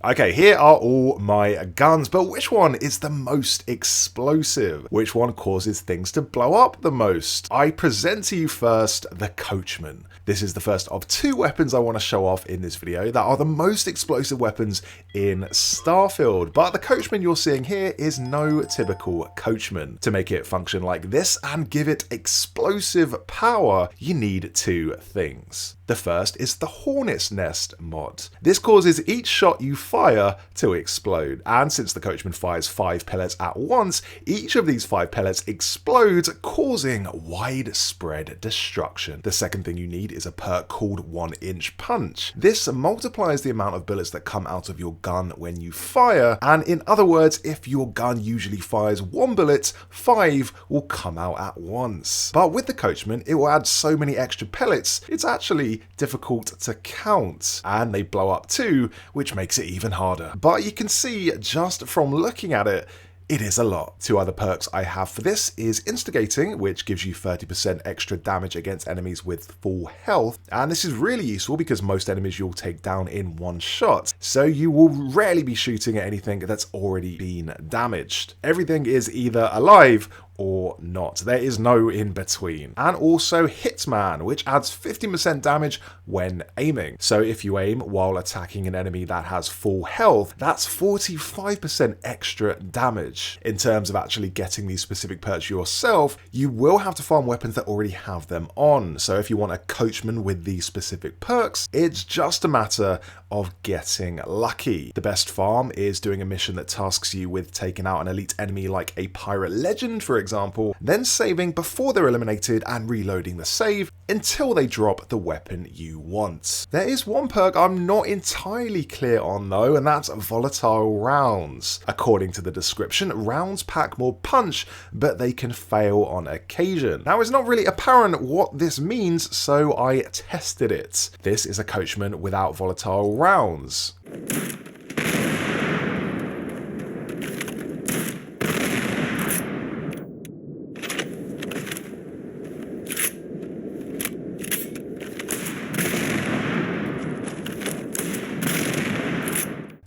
Okay, here are all my guns, but which one is the most explosive? Which one causes things to blow up the most? I present to you first the Coachman. This is the first of two weapons I want to show off in this video that are the most explosive weapons in Starfield, but the Coachman you're seeing here is no typical Coachman. To make it function like this and give it explosive power, you need two things. The first is the Hornet's Nest mod. This causes each shot you fire to explode, and since the Coachman fires 5 pellets at once, each of these 5 pellets explodes, causing widespread destruction. The second thing you need is a perk called 1-inch punch. This multiplies the amount of bullets that come out of your gun when you fire, and in other words, if your gun usually fires 1 bullet, 5 will come out at once. But with the Coachman, it will add so many extra pellets, it's actually difficult to count, and they blow up too, which makes it even harder. But you can see just from looking at it, it is a lot. Two other perks I have for this is Instigating, which gives you 30% extra damage against enemies with full health, and this is really useful because most enemies you'll take down in one shot, so you will rarely be shooting at anything that's already been damaged. Everything is either alive or not. There is no in between. And also Hitman, which adds 50% damage when aiming. So if you aim while attacking an enemy that has full health, that's 45% extra damage. In terms of actually getting these specific perks yourself, you will have to farm weapons that already have them on. So if you want a Coachman with these specific perks, it's just a matter of getting lucky. The best farm is doing a mission that tasks you with taking out an elite enemy like a pirate legend, for example, then saving before they're eliminated and reloading the save until they drop the weapon you want. There is one perk I'm not entirely clear on though, and that's volatile rounds. According to the description, rounds pack more punch, but they can fail on occasion. Now, it's not really apparent what this means, so I tested it. This is a Coachman without volatile rounds.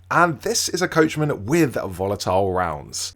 And this is a Coachman with volatile rounds.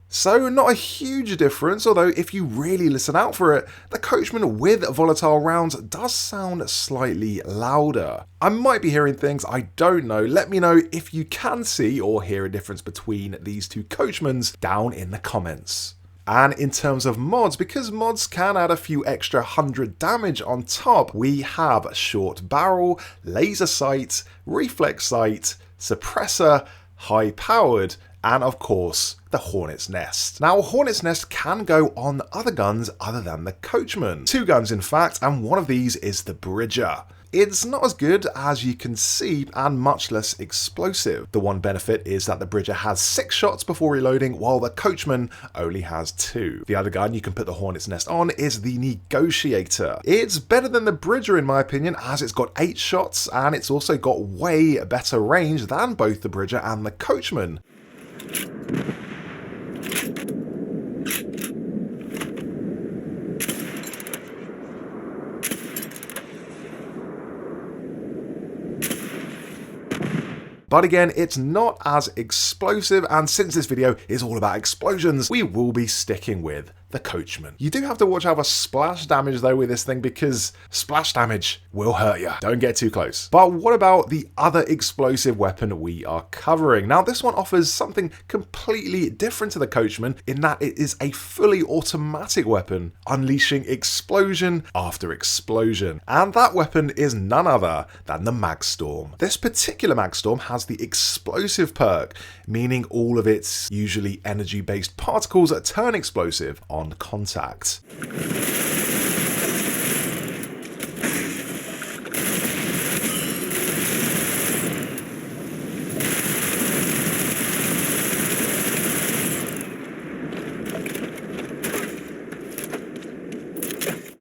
So not a huge difference, although if you really listen out for it, the Coachman with volatile rounds does sound slightly louder. I might be hearing things I don't know. Let me know if you can see or hear a difference between these two Coachmans down in the comments. And in terms of mods, because mods can add a few extra 100 damage on top, we have short barrel, laser sight, reflex sight, suppressor, high powered, and of course, the Hornet's Nest. Now, Hornet's Nest can go on other guns other than the Coachman. 2 guns in fact, and one of these is the Bridger. It's not as good as you can see and much less explosive. The one benefit is that the Bridger has 6 shots before reloading while the Coachman only has 2. The other gun you can put the Hornet's Nest on is the Negotiator. It's better than the Bridger in my opinion as it's got 8 shots and it's also got way better range than both the Bridger and the Coachman. But again, it's not as explosive, and since this video is all about explosions, we will be sticking with the Coachman. You do have to watch out for splash damage though with this thing, because splash damage will hurt you. Don't get too close. But what about the other explosive weapon we are covering? Now, this one offers something completely different to the Coachman in that it is a fully automatic weapon, unleashing explosion after explosion. And that weapon is none other than the Magstorm. This particular Magstorm has the explosive perk, meaning all of its usually energy-based particles turn explosive on contact.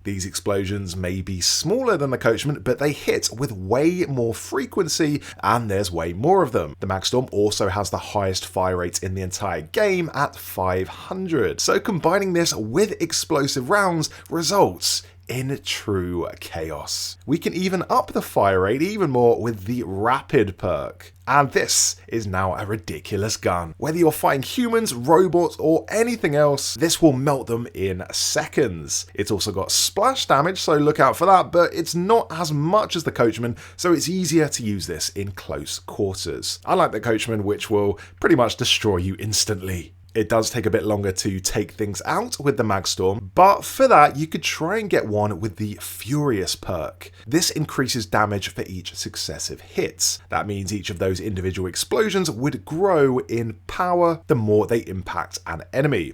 These explosions may be smaller than the Coachman, but they hit with way more frequency and there's way more of them. The Magstorm also has the highest fire rate in the entire game at 500. So combining this with explosive rounds results in true chaos. We can even up the fire rate even more with the rapid perk. And this is now a ridiculous gun. Whether you're fighting humans, robots, or anything else, this will melt them in seconds. It's also got splash damage, so look out for that, but it's not as much as the Coachman, so it's easier to use this in close quarters. Unlike the Coachman, which will pretty much destroy you instantly. It does take a bit longer to take things out with the Magstorm, but for that you could try and get one with the Furious perk. This increases damage for each successive hit. That means each of those individual explosions would grow in power the more they impact an enemy.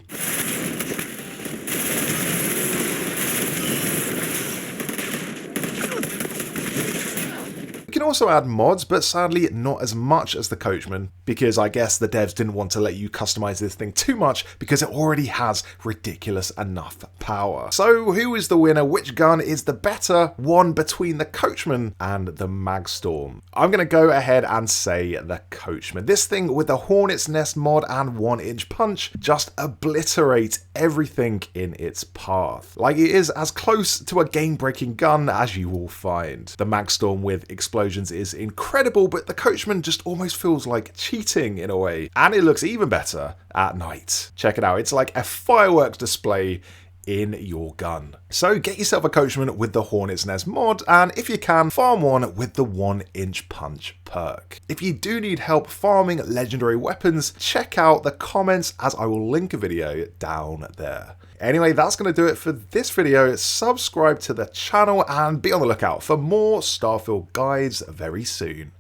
You can also add mods, but sadly not as much as the Coachman, because I guess the devs didn't want to let you customize this thing too much because it already has ridiculous enough power. So who is the winner? Which gun is the better one between the Coachman and the Magstorm? I'm going to go ahead and say the Coachman. This thing with the Hornet's Nest mod and 1-inch punch just obliterate everything in its path. Like, it is as close to a game-breaking gun as you will find. The Magstorm with explosions is incredible, but the Coachman just almost feels like cheating in a way. And it looks even better at night. Check it out, it's like a fireworks display in your gun. So get yourself a Coachman with the Hornet's Nest mod, and if you can, farm one with the 1-inch punch perk. If you do need help farming legendary weapons, check out the comments as I will link a video down there. Anyway, that's going to do it for this video. Subscribe to the channel and be on the lookout for more Starfield guides very soon.